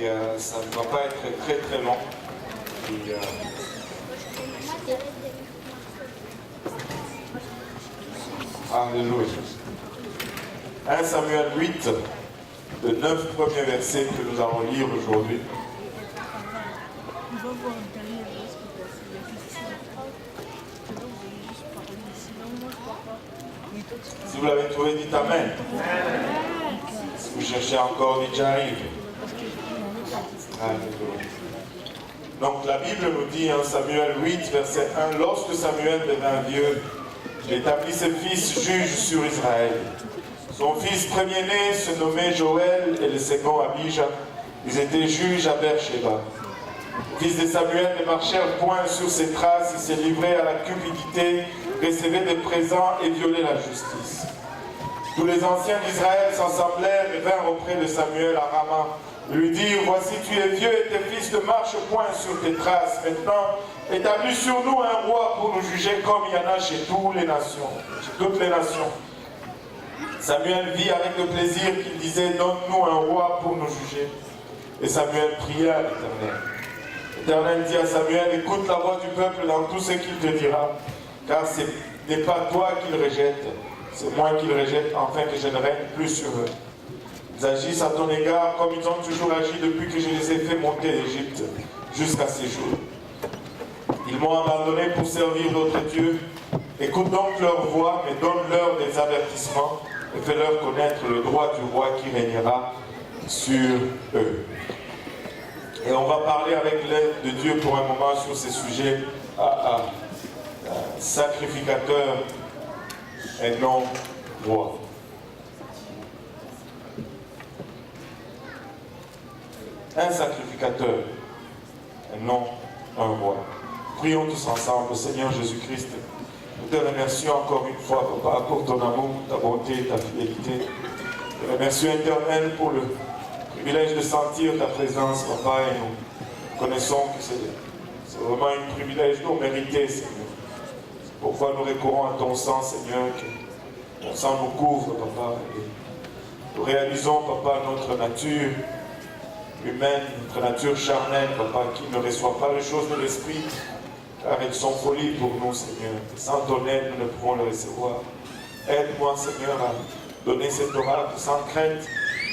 et ça ne va pas être très très long. Et, 1 Samuel 8, le 9 premiers versets que nous allons lire aujourd'hui. Si vous l'avez trouvé, dites Amen. Si vous cherchez encore, dites j'arrive. Donc la Bible nous dit en Samuel 8, verset 1, lorsque Samuel devint vieux, il établit ses fils juges sur Israël. Son fils premier-né se nommait Joël et le second Abijah. Ils étaient juges à Beersheba. Les fils de Samuel ne marchèrent point sur ses traces, ils se livraient à la cupidité, recevaient des présents et violaient la justice. Tous les anciens d'Israël s'assemblèrent et vinrent auprès de Samuel à Rama. Ils lui dirent, voici tu es vieux et tes fils ne marchent point sur tes traces. Maintenant, établis sur nous un roi pour nous juger comme il y en a chez toutes les nations. Samuel vit avec le plaisir qu'il disait, donne-nous un roi pour nous juger. Et Samuel pria à l'Éternel. L'Éternel dit à Samuel, écoute la voix du peuple dans tout ce qu'il te dira, car ce n'est pas toi qu'il rejette, c'est moi qu'il rejette, afin que je ne règne plus sur eux. Ils agissent à ton égard comme ils ont toujours agi depuis que je les ai fait monter d'Égypte jusqu'à ces jours. Ils m'ont abandonné pour servir d'autres dieux. Écoute donc leur voix, mais donne-leur des avertissements et fais-leur connaître le droit du roi qui régnera sur eux. Et on va parler avec l'aide de Dieu pour un moment sur ces sujets sacrificateur et non roi. Un sacrificateur et non un roi. Prions tous ensemble, Seigneur Jésus-Christ. Nous te remercions encore une fois, Papa, pour ton amour, ta bonté, ta fidélité. Nous te remercions, Éternel, pour le privilège de sentir ta présence, Papa, et nous connaissons que c'est vraiment un privilège non mérité, Seigneur. C'est pourquoi nous recourons à ton sang, Seigneur, que ton sang nous couvre, Papa, et nous réalisons, Papa, notre nature humaine, notre nature charnelle, Papa, qui ne reçoit pas les choses de l'esprit, car elles sont folies pour nous, Seigneur. Sans ton aide, nous ne pourrons le recevoir. Aide-moi, Seigneur, à donner cette oracle sans crainte,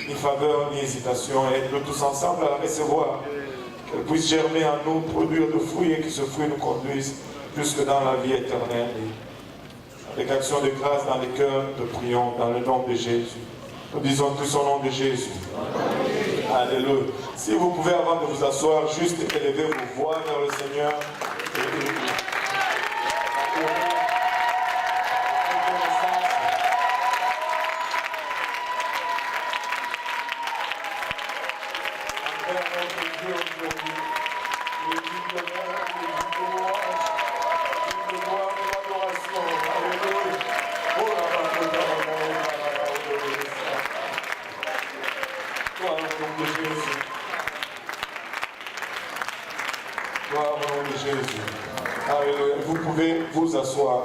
ni faveur, ni hésitation. Aide-nous tous ensemble à la recevoir. Qu'elle puisse germer en nous, produire de fruits et que ce fruit nous conduise jusque dans la vie éternelle. Et avec action de grâce dans les cœurs, nous prions dans le nom de Jésus. Nous disons tous au nom de Jésus. Alléluia. Si vous pouvez, avant de vous asseoir, juste élever vos voix vers le Seigneur. Vous pouvez vous asseoir.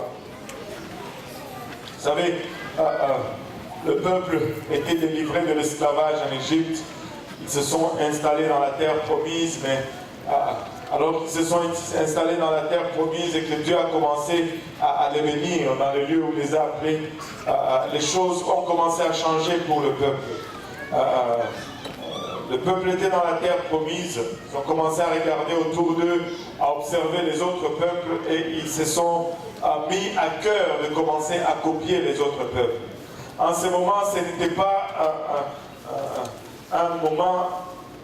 Vous savez, le peuple était délivré de l'esclavage en Égypte. Ils se sont installés dans la terre promise, mais alors qu'ils se sont installés dans la terre promise et que Dieu a commencé à les bénir dans le lieu où il les a appelés, les choses ont commencé à changer pour le peuple. Le peuple était dans la terre promise, ils ont commencé à regarder autour d'eux, à observer les autres peuples et ils se sont mis à cœur de commencer à copier les autres peuples. En ce moment, ce n'était pas un moment,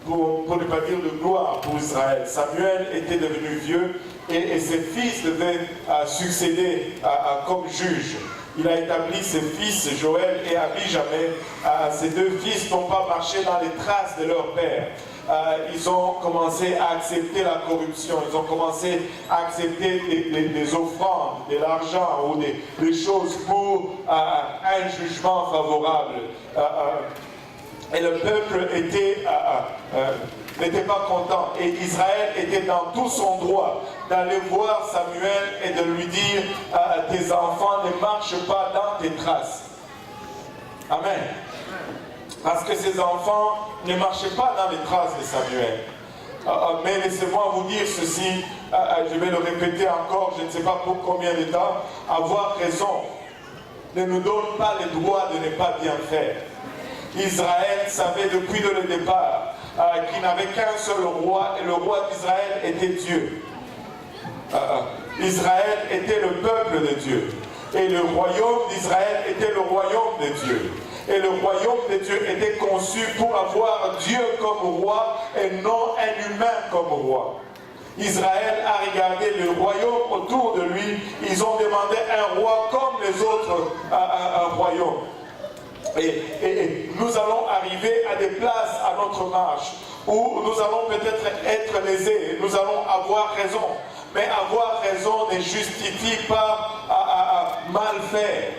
pour ne pas dire de gloire pour Israël. Samuel était devenu vieux et ses fils devaient succéder comme juges. Il a établi ses fils, Joël et Abijah, mais ces deux fils n'ont pas marché dans les traces de leur père. Ils ont commencé à accepter la corruption, ils ont commencé à accepter des offrandes, de l'argent ou des choses pour un jugement favorable. Et le peuple n'était pas content. Et Israël était dans tout son droit d'aller voir Samuel et de lui dire tes enfants ne marchent pas dans tes traces. Amen. Parce que ces enfants ne marchaient pas dans les traces de Samuel. Mais laissez-moi vous dire ceci, je vais le répéter encore, je ne sais pas pour combien de temps, avoir raison ne nous donne pas le droit de ne pas bien faire. Israël savait depuis le départ qu'il n'avait qu'un seul roi, et le roi d'Israël était Dieu. Israël était le peuple de Dieu, et le royaume d'Israël était le royaume de Dieu. Et le royaume de Dieu était conçu pour avoir Dieu comme roi et non un humain comme roi. Israël a regardé le royaume autour de lui. Ils ont demandé un roi comme les autres royaumes. Et nous allons arriver à des places à notre marche où nous allons peut-être être lésés. Nous allons avoir raison. Mais avoir raison ne justifie pas mal faire.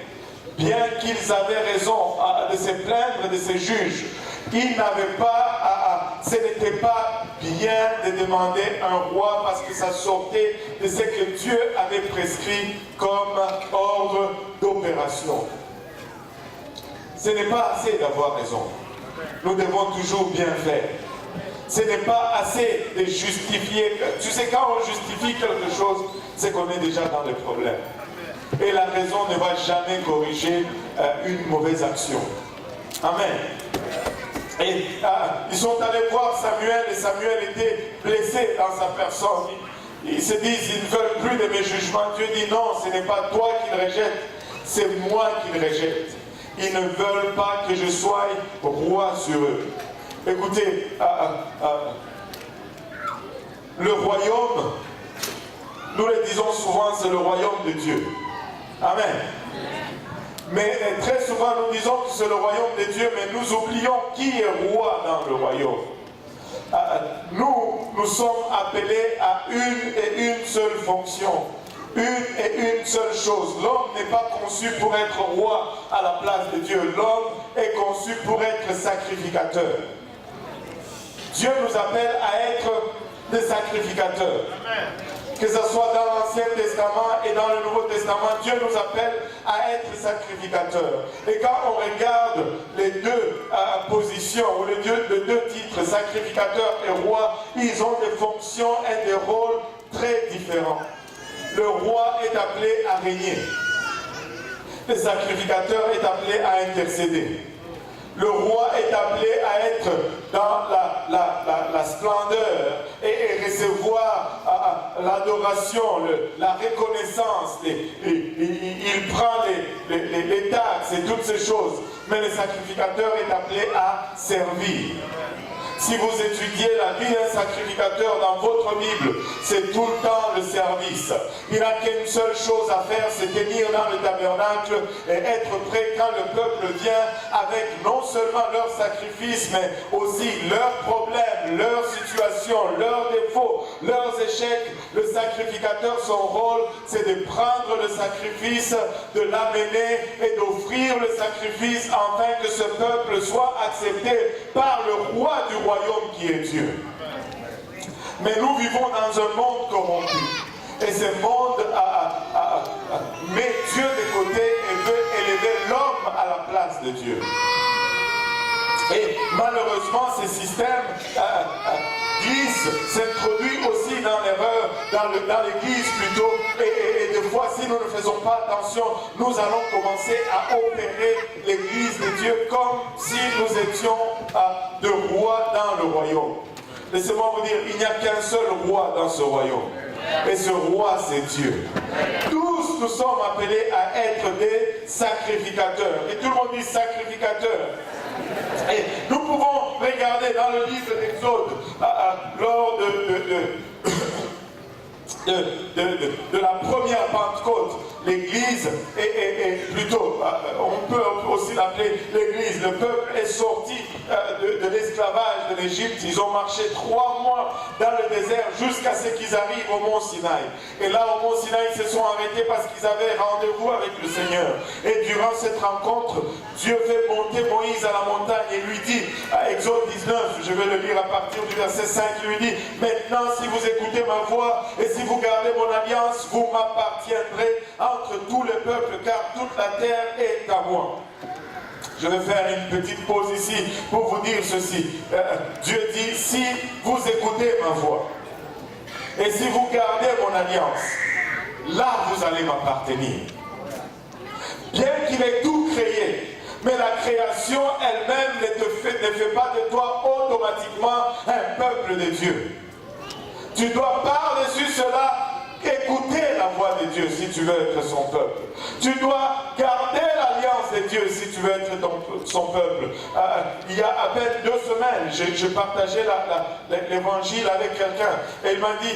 Bien qu'ils avaient raison de se plaindre de ces juges, ils n'avaient pas, ce n'était pas bien de demander un roi parce que ça sortait de ce que Dieu avait prescrit comme ordre d'opération. Ce n'est pas assez d'avoir raison. Nous devons toujours bien faire. Ce n'est pas assez de justifier. Tu sais, quand on justifie quelque chose, c'est qu'on est déjà dans le problème. Et la raison ne va jamais corriger une mauvaise action. Amen. Et ils sont allés voir Samuel, et Samuel était blessé dans sa personne. Ils se disent, ils ne veulent plus de mes jugements. Dieu dit non, ce n'est pas toi qu'ils rejettent, c'est moi qu'ils rejettent. Ils ne veulent pas que je sois roi sur eux. Écoutez, le royaume, nous le disons souvent, c'est le royaume de Dieu. Amen. Mais très souvent nous disons que c'est le royaume de Dieu, mais nous oublions qui est roi dans le royaume. Nous sommes appelés à une et une seule fonction, une et une seule chose. L'homme n'est pas conçu pour être roi à la place de Dieu. L'homme est conçu pour être sacrificateur. Dieu nous appelle à être des sacrificateurs. Que ce soit dans l'Ancien Testament et dans le Nouveau Testament, Dieu nous appelle à être sacrificateurs. Et quand on regarde les deux positions, ou les deux titres, sacrificateur et roi, ils ont des fonctions et des rôles très différents. Le roi est appelé à régner. Le sacrificateur est appelé à intercéder. Le roi est appelé à être dans la splendeur et recevoir l'adoration, la reconnaissance. Il prend les taxes et toutes ces choses. Mais le sacrificateur est appelé à servir. Si vous étudiez la vie d'un sacrificateur dans votre Bible, c'est tout le temps le service. Il n'a qu'une seule chose à faire, c'est tenir dans le tabernacle et être prêt quand le peuple vient avec non seulement leurs sacrifices, mais aussi leurs problèmes, leurs situations, leurs défauts, leurs échecs. Le sacrificateur, son rôle, c'est de prendre le sacrifice, de l'amener et d'offrir le sacrifice afin que ce peuple soit accepté par le roi du royaume qui est Dieu. Mais nous vivons dans un monde corrompu. Et ce monde met Dieu de côté et veut élever l'homme à la place de Dieu. Et malheureusement, ces systèmes s'introduisent aussi dans l'erreur, dans l'église plutôt. Et des fois, si nous ne faisons pas attention, nous allons commencer à opérer l'église de Dieu comme si nous étions de rois dans le royaume. Laissez-moi vous dire, il n'y a qu'un seul roi dans ce royaume. Et ce roi, c'est Dieu. Tous nous sommes appelés à être des sacrificateurs. Et tout le monde dit sacrificateur. Et nous pouvons regarder dans le livre d'Exode, lors de la première Pentecôte, l'église est plutôt, on peut aussi l'appeler l'église, le peuple est sorti de l'esclavage de l'Égypte. Ils ont marché 3 mois dans le désert jusqu'à ce qu'ils arrivent au mont Sinaï. Et là au mont Sinaï, ils se sont arrêtés parce qu'ils avaient rendez-vous avec le Seigneur. Et durant cette rencontre, Dieu fait monter Moïse à la montagne et lui dit, à Exode 19, je vais le lire à partir du verset 5, il lui dit, maintenant si vous écoutez ma voix et si vous gardez mon alliance, vous m'appartiendrez entre tous les peuples, car toute la terre est à moi. Je vais faire une petite pause ici pour vous dire ceci. Dieu dit, si vous écoutez ma voix, et si vous gardez mon alliance, là vous allez m'appartenir. Bien qu'il ait tout créé, mais la création elle-même ne fait pas de toi automatiquement un peuple de Dieu. Tu dois par-dessus cela écouter la voix de Dieu si tu veux être son peuple. Tu dois garder l'alliance de Dieu si tu veux être son peuple. Il y a à peine 2 semaines, je partageais l'évangile avec quelqu'un et il m'a dit,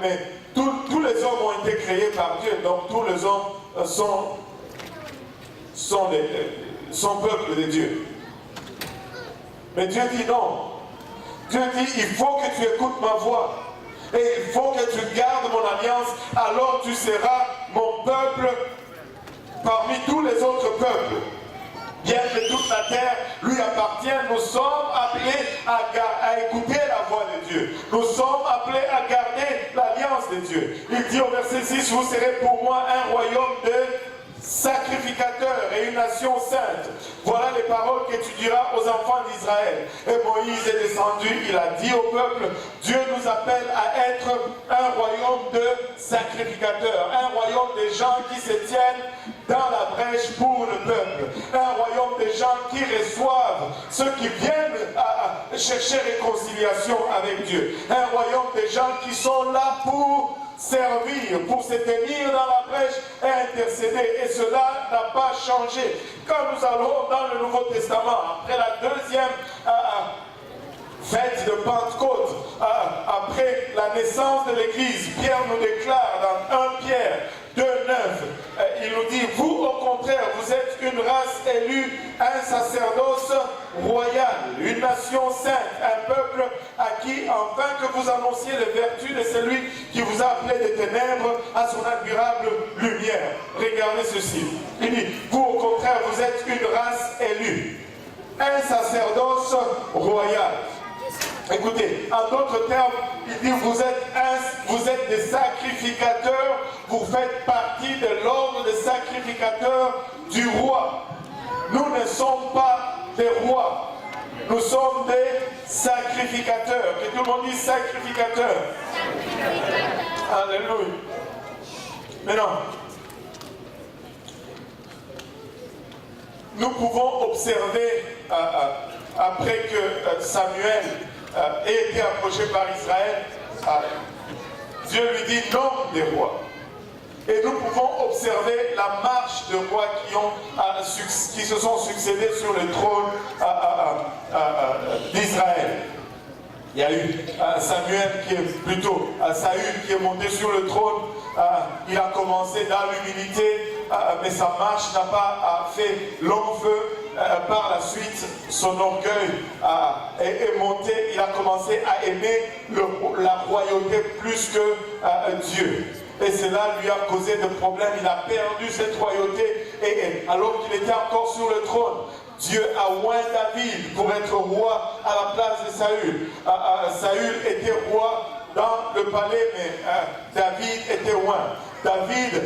mais tous les hommes ont été créés par Dieu, donc tous les hommes sont peuple de Dieu. Mais Dieu dit non. Dieu dit, il faut que tu écoutes ma voix. Et il faut que tu gardes mon alliance, alors tu seras mon peuple parmi tous les autres peuples. Bien que toute la terre lui appartienne, nous sommes appelés à écouter la voix de Dieu. Nous sommes appelés à garder l'alliance de Dieu. Il dit au verset 6, vous serez pour moi un royaume de sacrificateurs et une nation sainte. Voilà les paroles que tu diras aux enfants d'Israël. Et Moïse est descendu, il a dit au peuple, Dieu nous appelle à être un royaume de sacrificateurs, un royaume des gens qui se tiennent dans la brèche pour le peuple, un royaume des gens qui reçoivent ceux qui viennent à chercher réconciliation avec Dieu, un royaume des gens qui sont là pour servir, pour se tenir dans la brèche et intercéder. Et cela n'a pas changé. Quand nous allons dans le Nouveau Testament, après la deuxième fête de Pentecôte, après la naissance de l'Église, Pierre nous déclare dans 1 Pierre 2,9, il nous dit, vous au contraire, vous êtes une race élue, un sacerdoce royal, une nation sainte, un peuple à qui, afin que vous annonciez les vertus de celui qui vous a appelé des ténèbres à son admirable lumière. Regardez ceci. Il dit, vous au contraire, vous êtes une race élue, un sacerdoce royal. Écoutez, en d'autres termes, il dit vous êtes des sacrificateurs, vous faites partie de l'ordre des sacrificateurs du roi. Nous ne sommes pas des rois, nous sommes des sacrificateurs. Que tout le monde dise sacrificateurs. Alléluia. Maintenant, nous pouvons observer après que Samuel ait été approché par Israël, Dieu lui dit non des rois. Et nous pouvons observer la marche de rois qui se sont succédés sur le trône d'Israël. Il y a eu Saül qui est monté sur le trône. Il a commencé dans l'humilité, mais sa marche n'a pas fait long feu. Par la suite, son orgueil est monté. Il a commencé à aimer la royauté plus que Dieu. Et cela lui a causé des problèmes. Il a perdu cette royauté. Et alors qu'il était encore sur le trône, Dieu a oint David pour être roi à la place de Saül. Saül était roi dans le palais, mais David était oint. David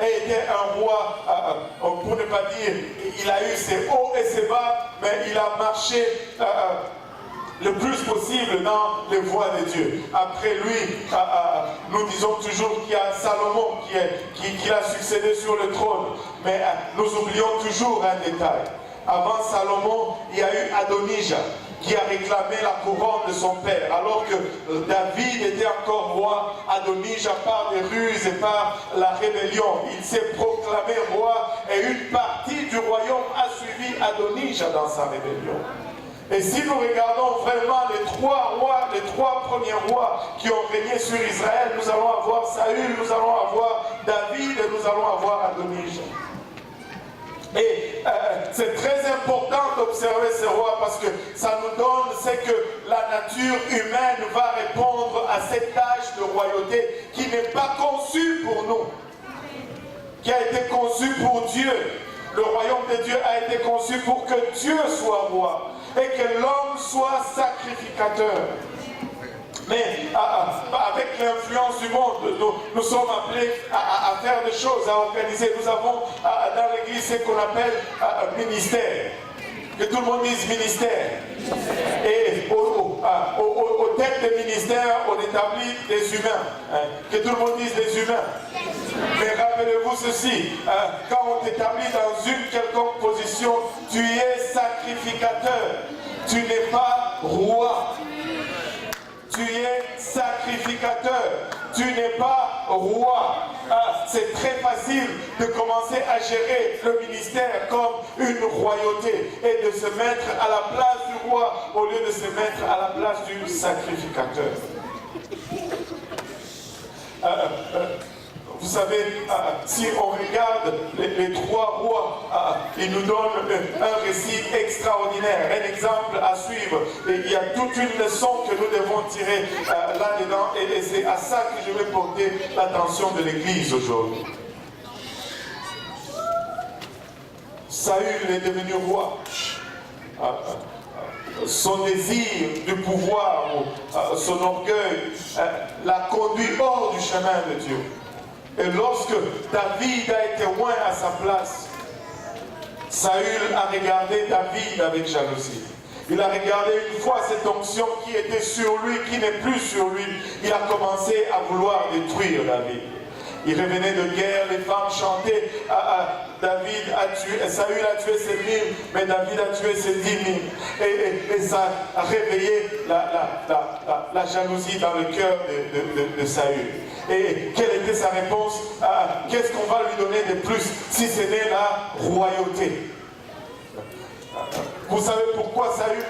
était un roi, pour ne pas dire, il a eu ses hauts et ses bas, mais il a marché le plus possible dans les voies de Dieu. Après lui, nous disons toujours qu'il y a Salomon qui a succédé sur le trône, mais nous oublions toujours un détail. Avant Salomon, il y a eu Adonijah qui a réclamé la couronne de son père. Alors que David était encore roi, Adonijah, par des ruses et par la rébellion, il s'est proclamé roi et une partie du royaume a suivi Adonijah dans sa rébellion. Et si nous regardons vraiment les trois premiers rois qui ont régné sur Israël, nous allons avoir Saül, nous allons avoir David et nous allons avoir Adonijah. Et c'est très important d'observer ces rois parce que ça nous donne, c'est que la nature humaine va répondre à cette tâche de royauté qui n'est pas conçue pour nous, qui a été conçue pour Dieu. Le royaume de Dieu a été conçu pour que Dieu soit roi et que l'homme soit sacrificateur. Mais avec l'influence du monde, nous sommes appelés à faire des choses, à organiser. Nous avons dans l'église ce qu'on appelle ministère. Que tout le monde dise ministère. Et au tête de ministère, on établit des humains. Que tout le monde dise des humains. Mais rappelez-vous ceci, quand on t'établit dans une quelconque position, tu es sacrificateur. Tu n'es pas roi. Tu es sacrificateur. Tu n'es pas roi. C'est très facile de commencer à gérer le ministère comme une royauté et de se mettre à la place du roi au lieu de se mettre à la place du sacrificateur. Vous savez, si on regarde les trois rois, ils nous donnent un récit extraordinaire, un exemple à suivre. Et il y a toute une leçon que nous devons tirer là-dedans. Et c'est à ça que je vais porter l'attention de l'Église aujourd'hui. Saül est devenu roi. Son désir du pouvoir, son orgueil, l'a conduit hors du chemin de Dieu. Et lorsque David a été loin à sa place, Saül a regardé David avec jalousie. Il a regardé une fois cette onction qui était sur lui, qui n'est plus sur lui. Il a commencé à vouloir détruire David. Il revenait de guerre, les femmes chantaient, Saül a tué ses 1000, mais David a tué ses 10 000. Et ça a réveillé la jalousie dans le cœur de Saül. Et quelle était sa réponse? Qu'est-ce qu'on va lui donner de plus si ce n'est la royauté? Vous savez pourquoi Saül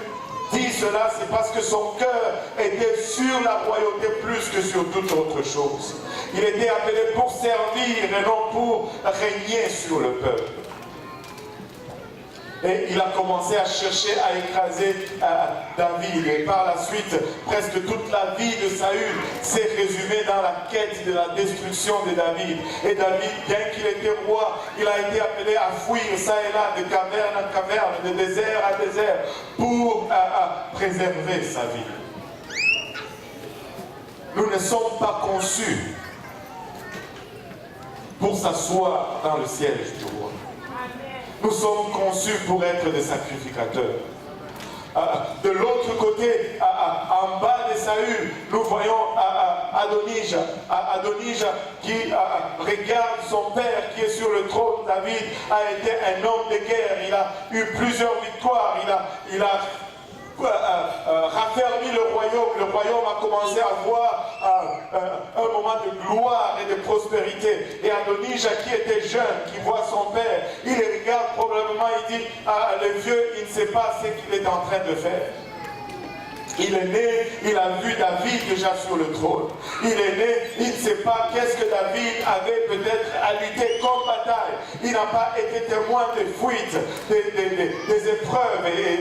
dit cela? C'est parce que son cœur était sur la royauté plus que sur toute autre chose. Il était appelé pour servir et non pour régner sur le peuple. Et il a commencé à chercher à écraser David. Et par la suite, presque toute la vie de Saül s'est résumée dans la quête de la destruction de David. Et David, bien qu'il était roi, il a été appelé à fuir ça et là, de caverne en caverne, de désert à désert, pour préserver sa vie. Nous ne sommes pas conçus pour s'asseoir dans le siège du roi. Nous sommes conçus pour être des sacrificateurs. De l'autre côté, en bas de Saül, nous voyons Adonijah. Adonijah qui regarde son père qui est sur le trône. David a été un homme de guerre. Il a eu plusieurs victoires. Il a raffermi le royaume. Le royaume a commencé à voir un moment de gloire et de prospérité. Et Adonijah qui était jeune, qui voit son père, il regarde probablement, il dit, le vieux, il ne sait pas ce qu'il est en train de faire. Il est né, il a vu David déjà sur le trône. Il est né, il ne sait pas qu'est-ce que David avait peut-être à lutter comme bataille. Il n'a pas été témoin des fuites, des épreuves et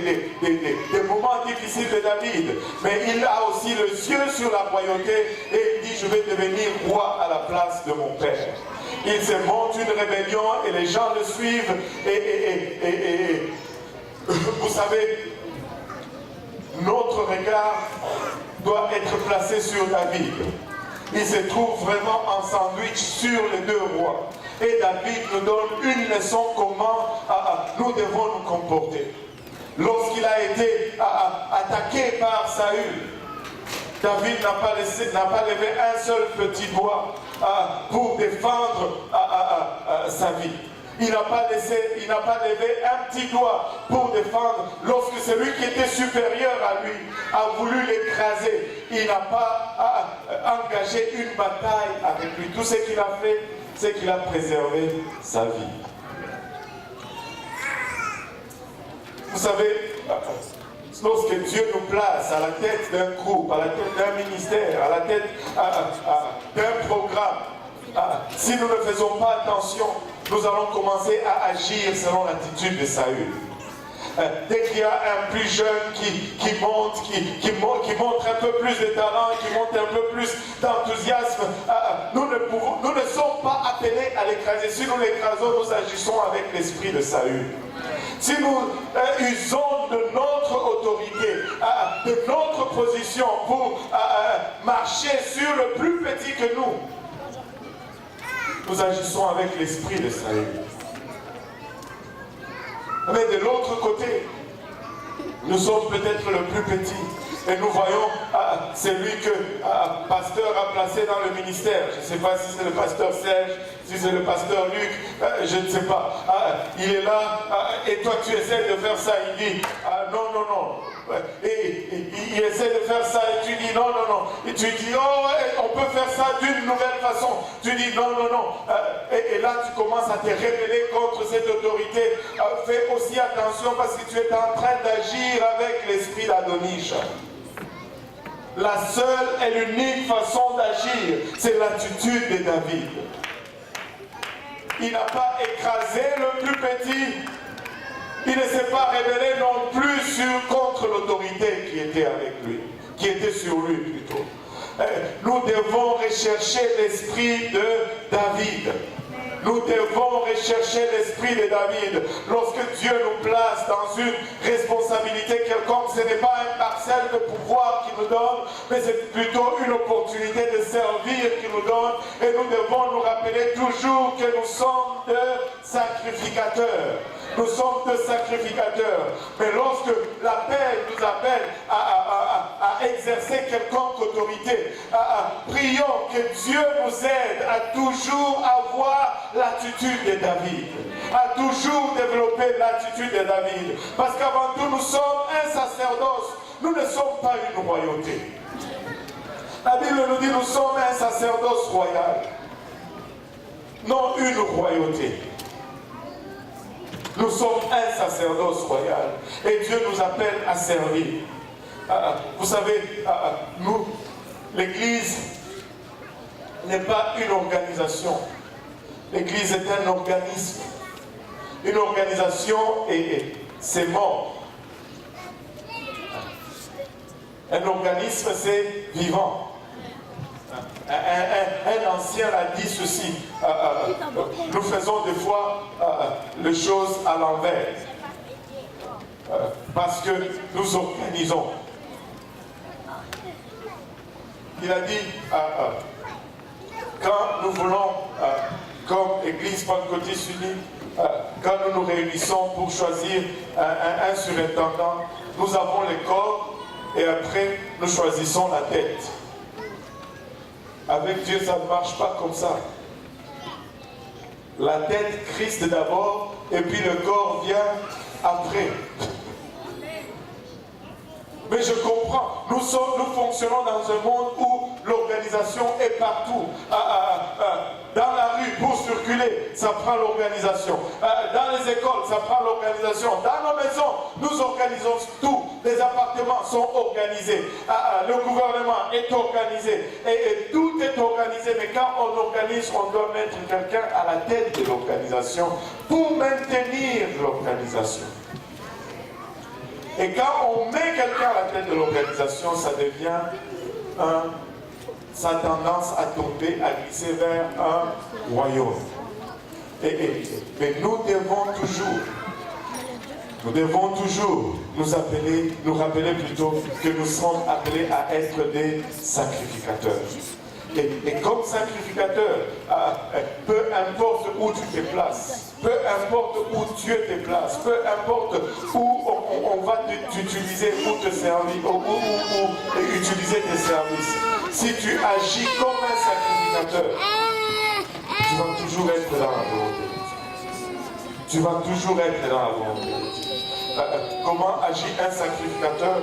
des moments difficiles de David. Mais il a aussi le yeux sur la royauté et il dit, je vais devenir roi à la place de mon père. Il se monte une rébellion et les gens le suivent. Et vous savez, notre regard doit être placé sur David. Il se trouve vraiment en sandwich sur les deux rois. Et David nous donne une leçon comment nous devons nous comporter. Lorsqu'il a été attaqué par Saül, David n'a pas levé un seul petit doigt pour défendre sa vie. Il n'a pas levé un petit doigt pour défendre lorsque celui qui était supérieur à lui a voulu l'écraser. Il n'a pas engagé une bataille avec lui. Tout ce qu'il a fait, c'est qu'il a préservé sa vie. Vous savez, lorsque Dieu nous place à la tête d'un groupe, à la tête d'un ministère, à la tête d'un programme, si nous ne faisons pas attention, nous allons commencer à agir selon l'attitude de Saül. Dès qu'il y a un plus jeune qui montre un peu plus de talent, qui montre un peu plus d'enthousiasme, nous ne sommes pas appelés à l'écraser. Si nous l'écrasons, nous agissons avec l'esprit de Saül. Si nous usons de notre autorité, de notre position pour marcher sur le plus petit que nous, nous agissons avec l'esprit de Saül. Mais de l'autre côté, nous sommes peut-être le plus petit. Et nous voyons celui que pasteur a placé dans le ministère. Je ne sais pas si c'est le pasteur Serge, si c'est le pasteur Luc, je ne sais pas. Il est là, et toi tu essaies de faire ça. Il dit, non, non, non. Et il essaie de faire ça et tu dis non, non, non. Et tu dis, oh, on peut faire ça d'une nouvelle façon. Tu dis non, non, non. Et là tu commences à te rébeller contre cette autorité. Fais aussi attention parce que tu es en train d'agir avec l'esprit d'Adonijah. La seule et l'unique façon d'agir, c'est l'attitude de David. Il n'a pas écrasé le plus petit. Il ne s'est pas rebellé non plus contre l'autorité qui était avec lui, qui était sur lui plutôt. Nous devons rechercher l'esprit de David. Nous devons rechercher l'esprit de David. Lorsque Dieu nous place dans une responsabilité quelconque, ce n'est pas un parcelle de pouvoir qu'il nous donne, mais c'est plutôt une opportunité de servir qu'il nous donne. Et nous devons nous rappeler toujours que nous sommes de sacrificateurs. Nous sommes de sacrificateurs. Mais lorsque l'appel nous appelle à exercer quelconque autorité, prions que Dieu nous aide à toujours avoir l'attitude de David. À toujours développer l'attitude de David. Parce qu'avant tout, nous sommes un sacerdoce. Nous ne sommes pas une royauté. La Bible nous dit nous sommes un sacerdoce royal. Non une royauté. Nous sommes un sacerdoce royal et Dieu nous appelle à servir. Vous savez, nous, l'Église n'est pas une organisation. L'Église est un organisme. Une organisation et c'est mort. Un organisme, c'est vivant. Un ancien a dit ceci, nous faisons des fois les choses à l'envers, parce que nous organisons. Il a dit, quand nous voulons, comme Église Pentecôtiste Unie, quand nous nous réunissons pour choisir un surintendant, nous avons les corps et après nous choisissons la tête. Avec Dieu, ça ne marche pas comme ça. La tête, Christ d'abord, et puis le corps vient après. Mais je comprends, nous fonctionnons dans un monde où l'organisation est partout. Dans la rue, pour circuler, ça prend l'organisation. Dans les écoles, ça prend l'organisation. Dans nos maisons, nous organisons tout. Les appartements sont organisés. Le gouvernement est organisé. Et tout est organisé. Mais quand on organise, on doit mettre quelqu'un à la tête de l'organisation pour maintenir l'organisation. Et quand on met quelqu'un à la tête de l'organisation, ça devient ça a tendance à tomber, à glisser vers un royaume. Mais nous devons toujours nous rappeler plutôt que nous sommes appelés à être des sacrificateurs. Et comme sacrificateur, peu importe où tu te places, peu importe où Dieu te place, peu importe où on va t'utiliser pour te servir, ou utiliser tes services, si tu agis comme un sacrificateur, tu vas toujours être dans la volonté de Dieu. Tu vas toujours être dans la volonté de Dieu. Comment agit un sacrificateur?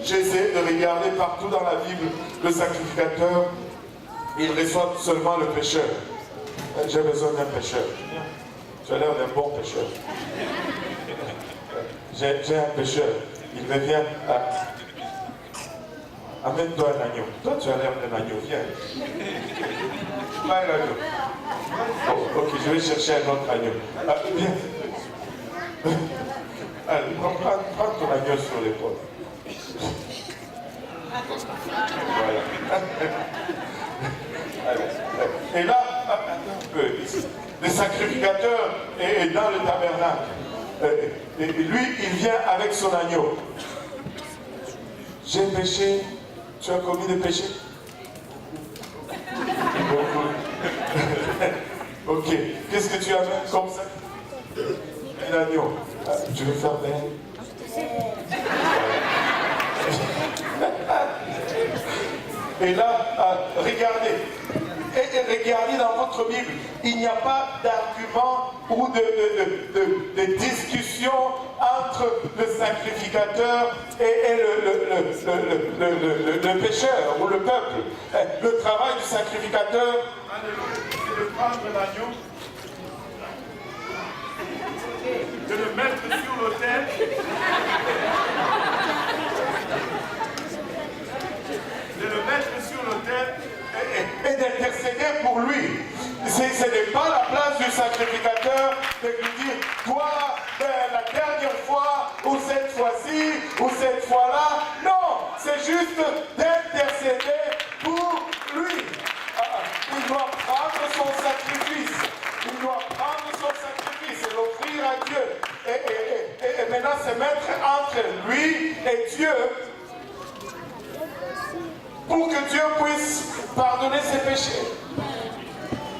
J'essaie de regarder partout dans la Bible, le sacrificateur, il reçoit seulement le pécheur. J'ai besoin d'un pécheur. Tu as l'air d'un bon pécheur. J'ai un pécheur. Il me vient amène-toi un agneau. Toi, tu as l'air d'un agneau. Viens. Pas un agneau. Oh, ok, je vais chercher un autre agneau. Viens. Allez, prends ton agneau sur l'épaule. Et là, le sacrificateur est dans le tabernacle. Et lui, il vient avec son agneau. J'ai péché. Tu as commis des péchés? Ok. Qu'est-ce que tu as fait comme ça? Un agneau. Tu veux faire bien? Et là, regardez. Et regardez dans votre Bible, il n'y a pas d'argument ou de discussion entre le sacrificateur et le pécheur ou le peuple. Le travail du sacrificateur, c'est de prendre l'agneau, de le mettre sur l'autel, et d'intercéder pour lui. Ce n'est pas la place du sacrificateur de lui dire, toi, la dernière fois, ou cette fois-ci, ou cette fois-là. Non, c'est juste d'intercéder pour lui. Il doit prendre son sacrifice. Il doit prendre son sacrifice et l'offrir à Dieu. Et maintenant se mettre entre lui et Dieu pour que Dieu puisse pardonner ses péchés.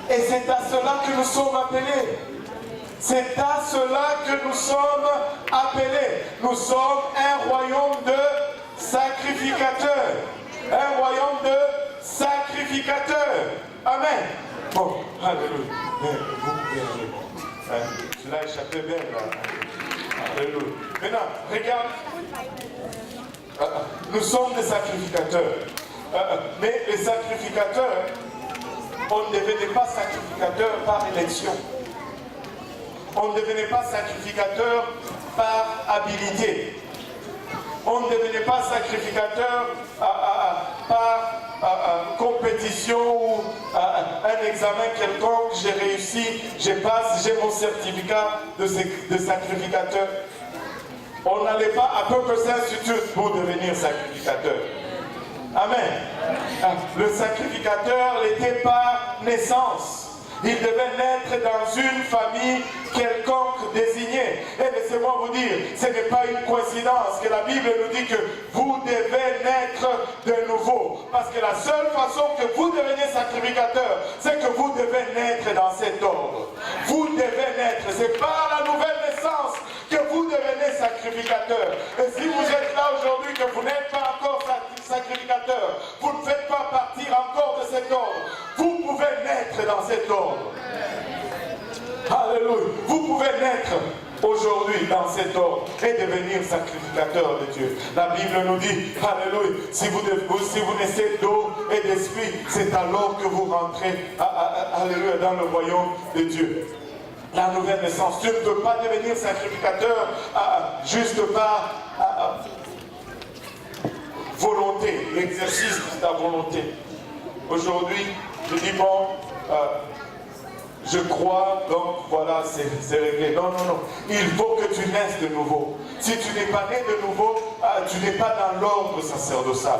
Et c'est à cela que nous sommes appelés. C'est à cela que nous sommes appelés. Nous sommes un royaume de sacrificateurs. Un royaume de sacrificateurs. Amen. Bon, alléluia. Vous pouvez aller. Cela a échappé bien là. Alléluia. Maintenant, regarde. Nous sommes des sacrificateurs. Mais les sacrificateurs, on ne devenait pas sacrificateur par élection. On ne devenait pas sacrificateur par habilité. On ne devenait pas sacrificateur par compétition ou un examen quelconque. J'ai réussi, je passe, j'ai mon certificat de sacrificateur. On n'allait pas à Purpose Institute pour devenir sacrificateur. Amen. Le sacrificateur l'était par naissance. Il devait naître dans une famille quelconque désignée. Et laissez-moi vous dire, ce n'est pas une coïncidence que la Bible nous dit que vous devez naître de nouveau. Parce que la seule façon que vous deveniez sacrificateur, c'est que vous devez naître dans cet ordre. Vous devez naître. C'est par la nouvelle naissance que vous devenez sacrificateur. Et si vous êtes là aujourd'hui que vous n'êtes pas encore sacrificateur, vous ne faites pas partir encore de cet ordre, vous pouvez naître dans cet ordre. Alléluia. Vous pouvez naître aujourd'hui dans cet ordre et devenir sacrificateur de Dieu. La Bible nous dit, alléluia, si vous naissez d'eau et d'esprit, c'est alors que vous rentrez, alléluia, dans le royaume de Dieu. La nouvelle naissance. Tu ne peux pas devenir sacrificateur juste par volonté, l'exercice de ta volonté. Aujourd'hui, je dis bon, je crois, donc voilà, c'est réglé. Non, non, non. Il faut que tu naisses de nouveau. Si tu n'es pas né de nouveau, tu n'es pas dans l'ordre sacerdotal.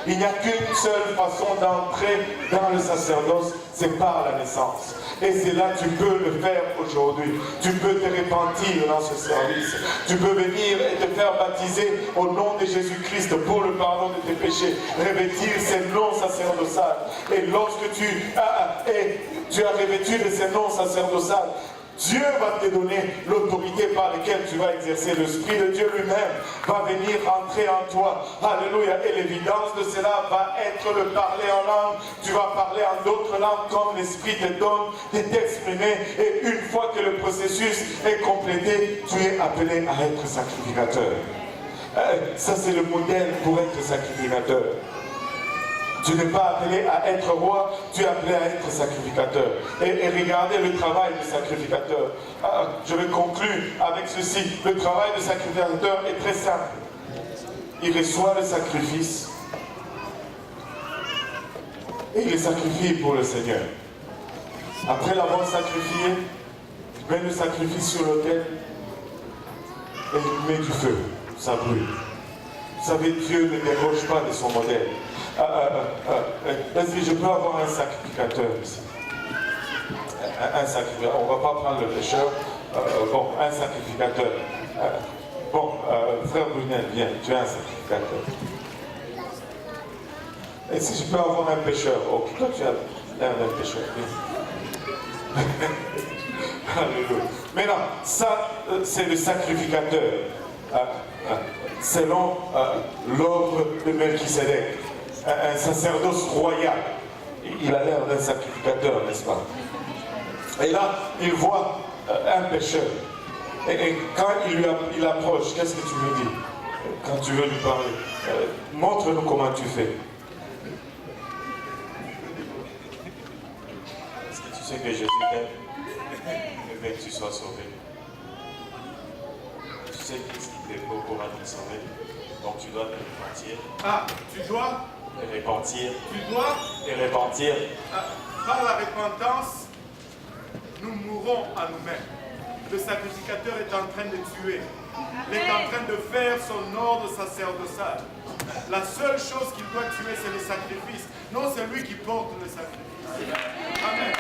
Il n'y a qu'une seule façon d'entrer dans le sacerdoce, c'est par la naissance. Et c'est là que tu peux le faire aujourd'hui. Tu peux te repentir dans ce service. Tu peux venir et te faire baptiser au nom de Jésus-Christ pour le pardon de tes péchés. Revêtir ces noms sacerdotaux. Et lorsque tu as revêtu de ces noms sacerdotaux, Dieu va te donner l'autorité par laquelle tu vas exercer. L'Esprit de Dieu lui-même va venir entrer en toi. Alléluia. Et l'évidence de cela va être le parler en langue. Tu vas parler en d'autres langues comme l'Esprit te donne de t'exprimer. Et une fois que le processus est complété, tu es appelé à être sacrificateur. Ça, c'est le modèle pour être sacrificateur. Tu n'es pas appelé à être roi, tu es appelé à être sacrificateur. Et regardez le travail du sacrificateur. Je vais conclure avec ceci. Le travail du sacrificateur est très simple. Il reçoit le sacrifice et il le sacrifie pour le Seigneur. Après l'avoir sacrifié, il met le sacrifice sur l'autel et il met du feu. Ça brûle. Vous savez, Dieu ne déroge pas de son modèle. Est-ce que je peux avoir un sacrificateur ici? Un sacrificateur. On ne va pas prendre le pécheur. Bon, un sacrificateur. Frère Brunel, viens, tu es un sacrificateur. Et si je peux avoir un pécheur? Oh, toi tu as l'air d'un pécheur. Alléluia. Maintenant, ça, c'est le sacrificateur. Selon l'ordre de Melchisedec. Un sacerdoce royal. Il a l'air d'un sacrificateur, n'est-ce pas? Et là, il voit un pécheur. Et quand il approche, qu'est-ce que tu lui dis? Quand tu veux lui parler, montre-nous comment tu fais. Est-ce que tu sais que Jésus t'aime? Il veut que tu sois sauvé. Tu sais qu'est-ce qu'il te faut pour être sauvé. Donc tu dois te repentir. Ah, tu dois te repentir. Tu dois te repentir. Par la repentance, nous mourons à nous-mêmes. Le sacrificateur est en train de tuer. Il est en train de faire son ordre sacerdotal. La seule chose qu'il doit tuer, c'est le sacrifice. Non, c'est lui qui porte le sacrifice. Amen.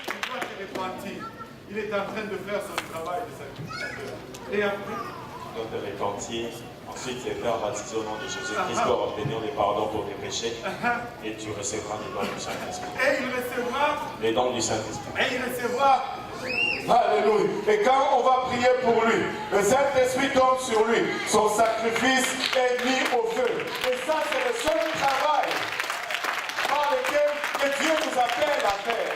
Il doit te repentir. Il est en train de faire son travail de sacrificateur. Et après, tu dois te repentir. Ensuite, les faire baptiser au nom de Jésus-Christ pour obtenir les pardons pour tes péchés. Et tu recevras les dons du Saint-Esprit. Et il recevra les dons du Saint-Esprit. Et il recevra. Alléluia. Et quand on va prier pour lui, le Saint-Esprit tombe sur lui. Son sacrifice est mis au feu. Et ça, c'est le seul travail par lequel Dieu nous appelle à faire.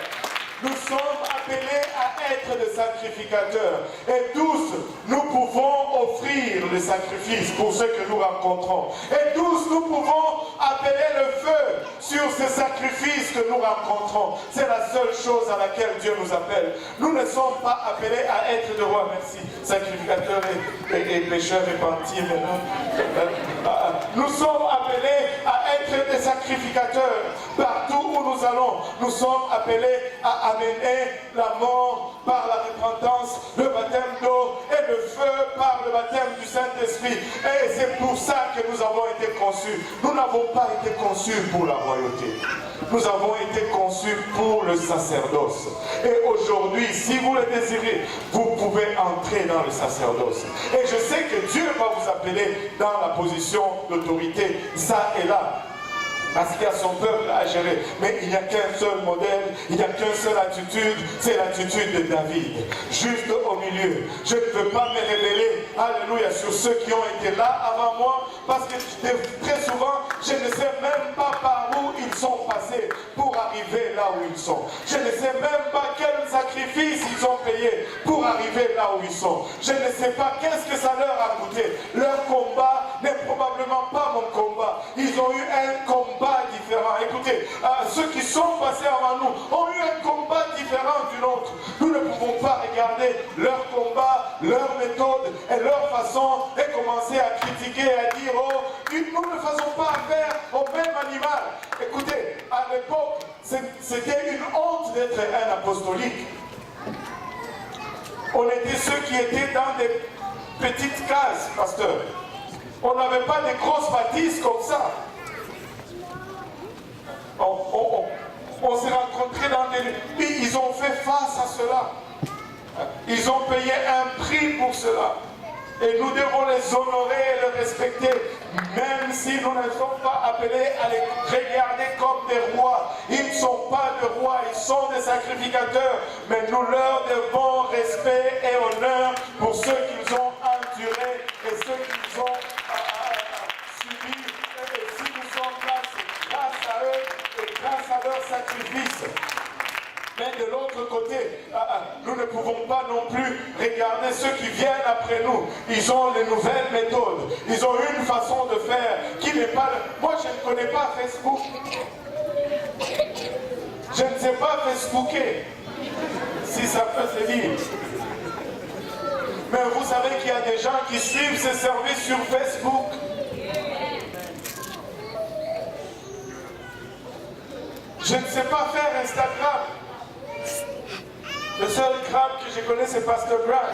Nous sommes appelés à être des sacrificateurs. Et tous, nous pouvons offrir le sacrifice pour ceux que nous rencontrons. Et tous, nous pouvons appeler le feu sur ces sacrifices que nous rencontrons. C'est la seule chose à laquelle Dieu nous appelle. Nous ne sommes pas appelés à être de rois, merci, sacrificateurs et pécheurs repentis. Nous sommes appelés à être des sacrificateurs. Partout où nous allons, nous sommes appelés à amener la mort par la repentance, le baptême d'eau et le feu par le baptême du Saint-Esprit. Et c'est pour ça que nous avons été conçus. Nous n'avons pas été conçus pour la royauté. Nous avons été conçus pour le sacerdoce. Et aujourd'hui, si vous le désirez, vous pouvez entrer dans le sacerdoce. Et je sais que Dieu va vous appeler dans la position d'autorité, ça et là. Parce qu'il y a son peuple à gérer. Mais il n'y a qu'un seul modèle, il n'y a qu'une seule attitude, c'est l'attitude de David. Juste au milieu. Je ne veux pas me révéler, alléluia, sur ceux qui ont été là avant moi, parce que très souvent, je ne sais même pas par où ils sont passés pour arriver là où ils sont. Je ne sais même pas quel sacrifice ils ont payé pour arriver là où ils sont. Je ne sais pas qu'est-ce que ça leur a coûté. Leur combat n'est probablement pas mon combat. Ils ont eu un combat différent. Écoutez, ceux qui sont passés avant nous ont eu un combat différent du nôtre. Nous ne pouvons pas regarder leur combat, leur méthode et leur façon et commencer à critiquer et à dire oh, nous ne faisons pas affaire au même animal. Écoutez, à l'époque, c'était une honte d'être un apostolique. On était ceux qui étaient dans des petites cases, pasteur. On n'avait pas des grosses bâtisses comme ça. On s'est rencontrés dans des... Et ils ont fait face à cela. Ils ont payé un prix pour cela. Et nous devons les honorer et les respecter, même si nous ne sommes pas appelés à les regarder comme des rois. Ils ne sont pas des rois, ils sont des sacrificateurs, mais nous leur devons respect et honneur pour ceux qu'ils ont endurés et ceux qu'ils ont subis. Et si nous sommes là, c'est grâce à eux et grâce à leur sacrifice. Mais de l'autre côté, nous ne pouvons pas non plus regarder ceux qui viennent après nous. Ils ont les nouvelles méthodes. Ils ont une façon de faire qui n'est pas... Moi, je ne connais pas Facebook. Je ne sais pas Facebooker, si ça peut se dire. Mais vous savez qu'il y a des gens qui suivent ces services sur Facebook. Je ne sais pas faire Instagram. Le seul crabe que je connais, c'est Pasteur Brad.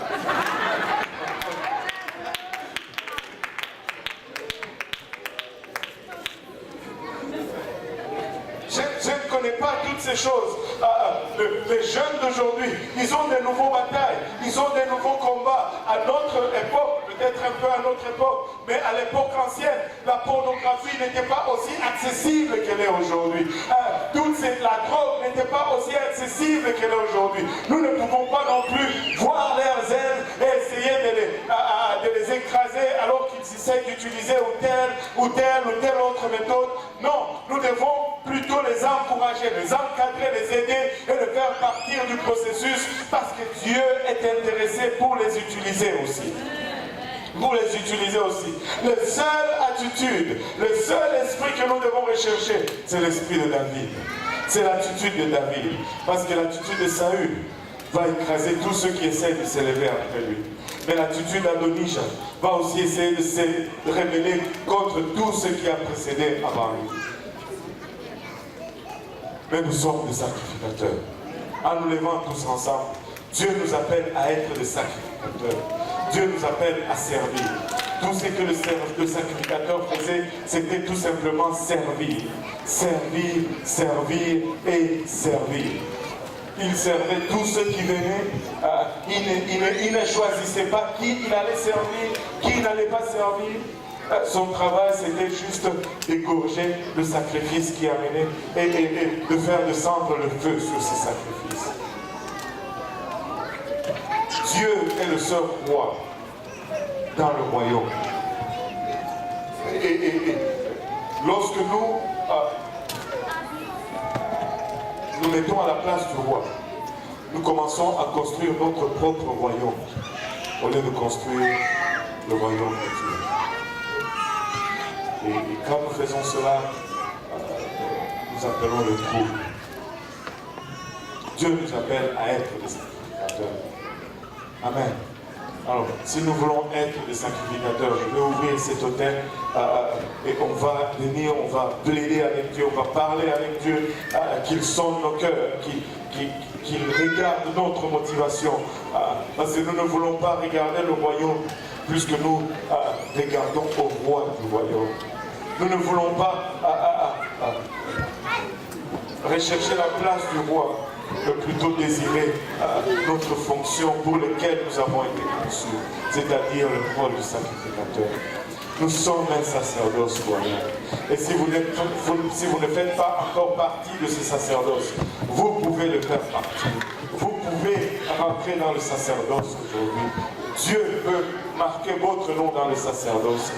ces choses. Les jeunes d'aujourd'hui, ils ont des nouveaux batailles, ils ont des nouveaux combats. À notre époque, peut-être un peu à notre époque, mais à l'époque ancienne, la pornographie n'était pas aussi accessible qu'elle est aujourd'hui. La drogue n'était pas aussi accessible qu'elle est aujourd'hui. Nous ne pouvons pas non plus voir leurs ailes et essayer de les écraser alors qu'ils essaient d'utiliser telle ou telle autre méthode. Non, nous devons plutôt les encourager, les encadrer, les aider et les faire partir du processus parce que Dieu est intéressé pour les utiliser aussi. Pour les utiliser aussi. La seule attitude, le seul esprit que nous devons rechercher, c'est l'esprit de David. C'est l'attitude de David. Parce que l'attitude de Saül va écraser tous ceux qui essaient de s'élever après lui. Mais l'attitude d'Adonijah va aussi essayer de se révéler contre tout ce qui a précédé avant lui. Mais nous sommes des sacrificateurs. En nous levant tous ensemble, Dieu nous appelle à être des sacrificateurs. Dieu nous appelle à servir. Tout ce que le sacrificateur faisait, c'était tout simplement servir. Servir, servir et servir. Il servait tous ceux qui venaient. Il ne choisissait pas qui il allait servir, qui n'allait pas servir. Son travail, c'était juste d'égorger le sacrifice qui amenait et de faire descendre le feu sur ce sacrifice. Dieu est le seul roi dans le royaume. Et lorsque nous mettons à la place du roi, nous commençons à construire notre propre royaume au lieu de construire le royaume de Dieu. Et quand nous faisons cela, nous appelons le trouble. Dieu nous appelle à être des sacrificateurs. Amen. Alors, si nous voulons être des sacrificateurs, je vais ouvrir cet hôtel et on va venir, on va plaider avec Dieu, on va parler avec Dieu, qu'il sonne nos cœurs, qu'il regarde notre motivation. Parce que nous ne voulons pas regarder le royaume plus que nous regardons au roi du royaume. Nous ne voulons pas rechercher la place du roi, mais plutôt désirer notre fonction pour laquelle nous avons été conçus, c'est-à-dire le rôle du sacrificateur. Nous sommes un sacerdoce royal. Et si vous ne faites pas encore partie de ce sacerdoce, vous pouvez le faire partie. Vous pouvez rentrer dans le sacerdoce aujourd'hui. Dieu peut marquer votre nom dans le sacerdoce.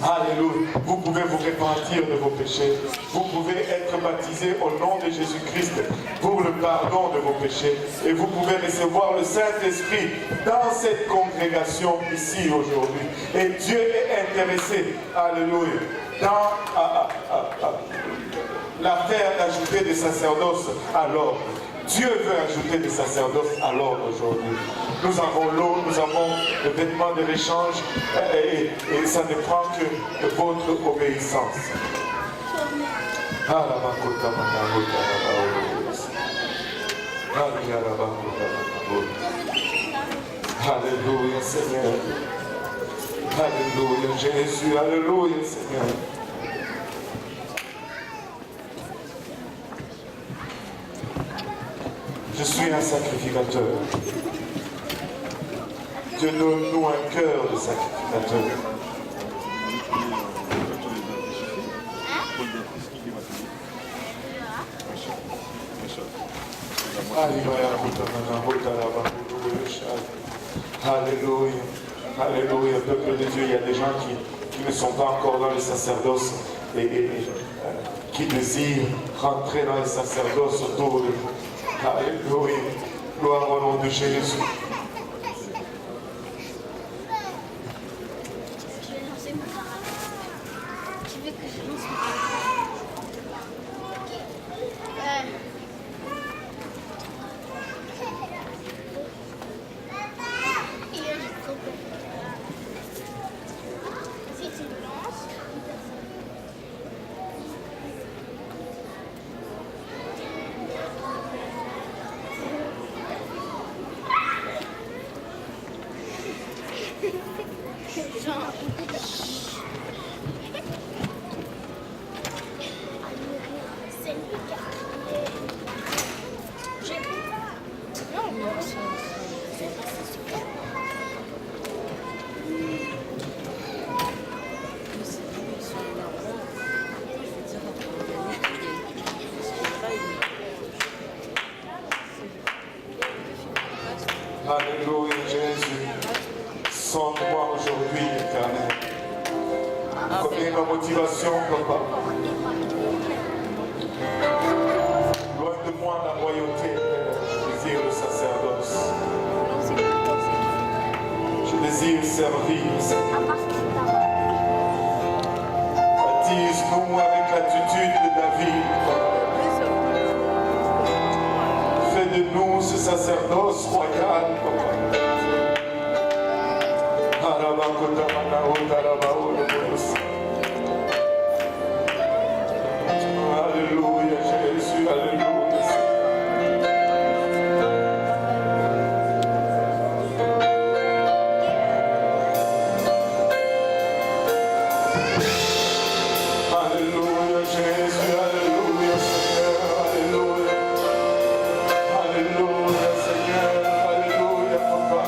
Alléluia. Vous pouvez vous repentir de vos péchés. Vous pouvez être baptisé au nom de Jésus-Christ pour le pardon de vos péchés. Et vous pouvez recevoir le Saint-Esprit dans cette congrégation ici aujourd'hui. Et Dieu est intéressé, alléluia, dans l'affaire d'ajouter des sacerdoces à l'ordre. Dieu veut ajouter des sacerdoces à l'ordre aujourd'hui. Nous avons l'eau, nous avons le vêtement de l'échange et ça ne prend que votre obéissance. Alléluia Seigneur. Alléluia Jésus. Alléluia Seigneur. Je suis un sacrificateur. Dieu donne-nous un cœur de sacrificateur. Alléluia. Alléluia. Peuple de Dieu, il y a des gens qui ne sont pas encore dans le sacerdoce et qui désirent rentrer dans le sacerdoce autour de vous. Alléluia. Gloire au nom de Jésus. Connais nos motivations, papa. Loin de moi la royauté, je désire le sacerdoce. Je désire servir, Seigneur. Baptise-nous avec l'attitude de David, papa. Fais de nous ce sacerdoce royal, papa. Alléluia, Jésus, alléluia. Alléluia, Jésus, alléluia, Seigneur, alléluia. Alléluia, Seigneur, alléluia, papa.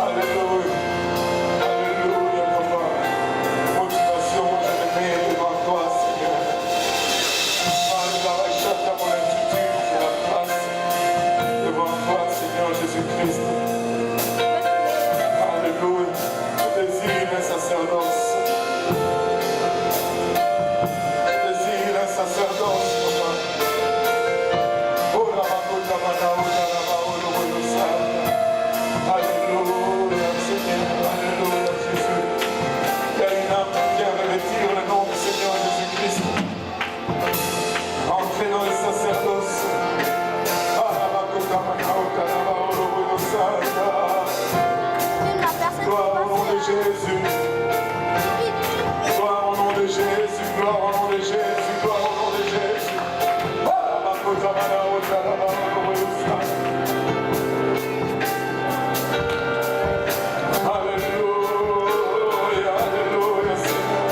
Alléluia. Alléluia, papa. Motivation, je me mets devant toi, Seigneur. Alléluia, à mon attitude, j'ai la place devant toi, Seigneur Jésus-Christ. Alléluia. Je désire un sacerdoce. Je désire un sacerdoce, papa. Oh, la makuta mana, oh, la lama, oh, le roi de sable. Alléluia, Seigneur, alléluia, Jésus. Il y a une âme qui vient revêtir le nom du Seigneur Jésus-Christ. Entrez dans le sacerdoce. Gloire au nom de Jésus. Gloire au nom de Jésus. Gloire au nom de Jésus. Gloire au nom de Jésus. Alléluia, alléluia, Seigneur.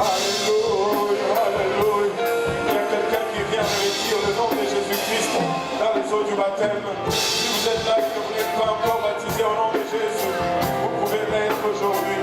Alléluia, alléluia. Il y a quelqu'un qui vient revêtir le nom de Jésus-Christ dans les eaux du baptême. Si vous êtes là et que vous n'êtes pas encore baptisé au nom de Jésus, vous pouvez l'être aujourd'hui.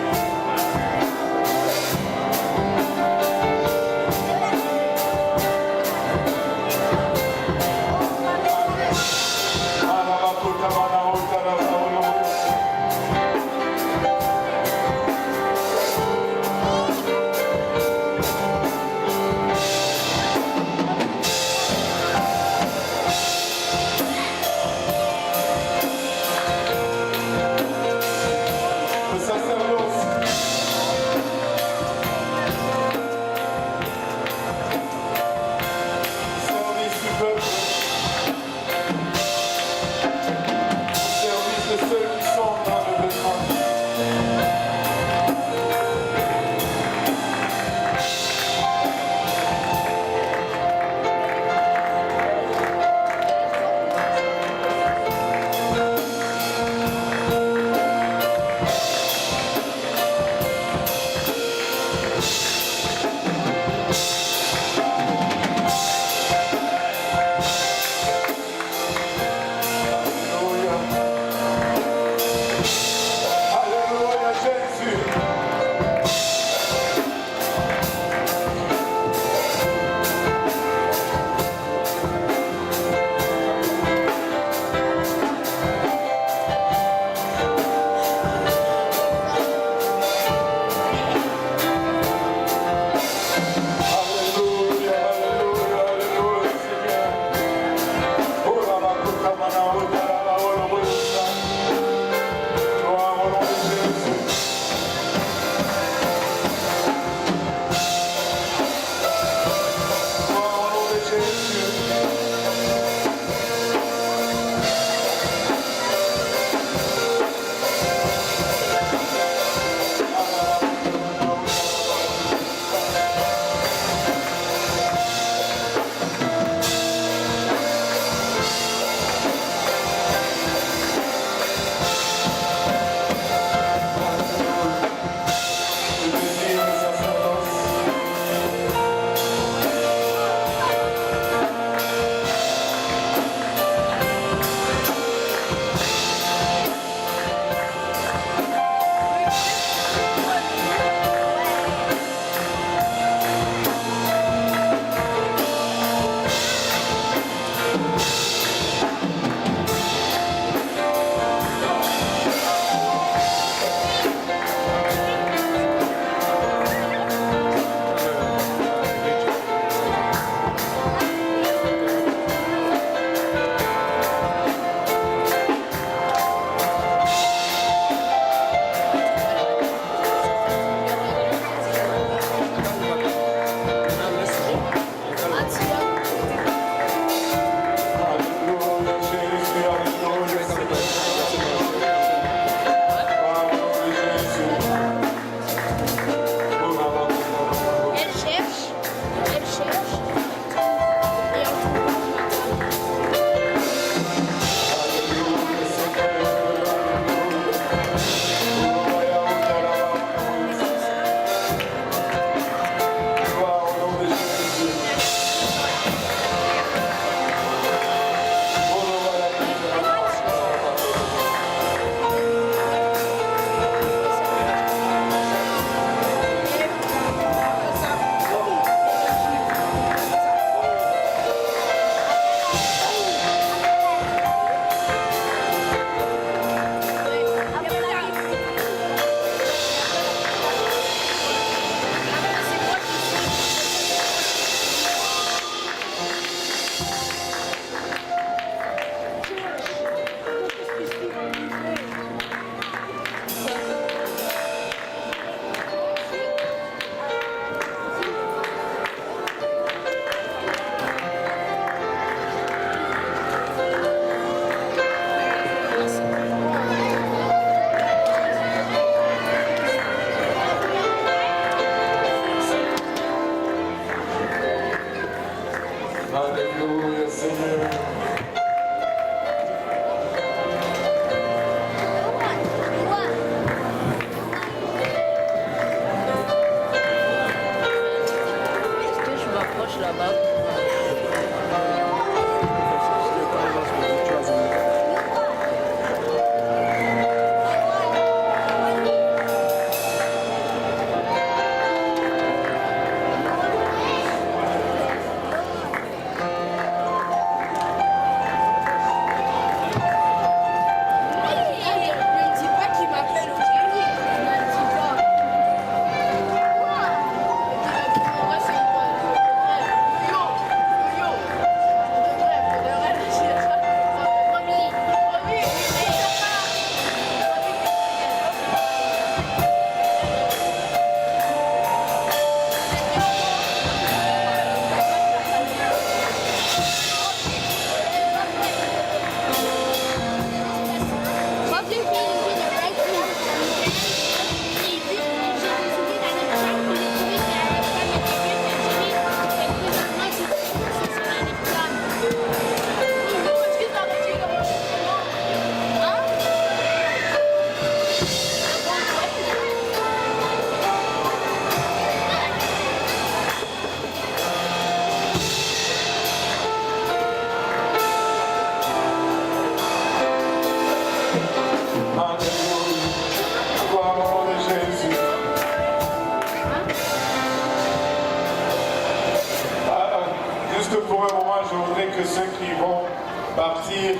partir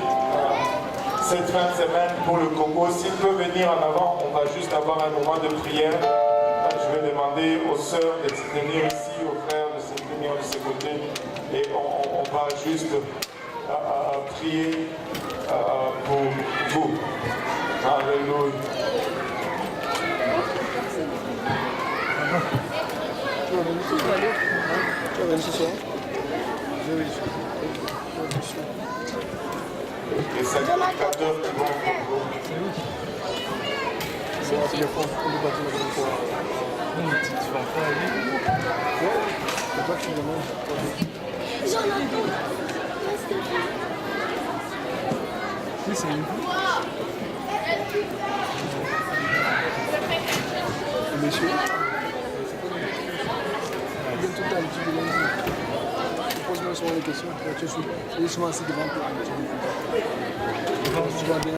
cette fin de semaine pour le Congo. S'il peut venir en avant, on va juste avoir un moment de prière. Je vais demander aux sœurs de se tenir ici, aux frères de se tenir de ce côté. Et on va juste prier pour vous. Alléluia. Tu vas venir ce soir? Oui. Les sacrificateurs qui vont pour vous. C'est la première fois qu'on est battu la première fois. Tu vas faire oui. C'est toi qui me demandes. Oui, c'est une. Les messieurs. Ils viennent tout le temps, les petits de lundi. Pose-moi souvent les questions. Tu es souvent assis devant toi. Tu vas bien.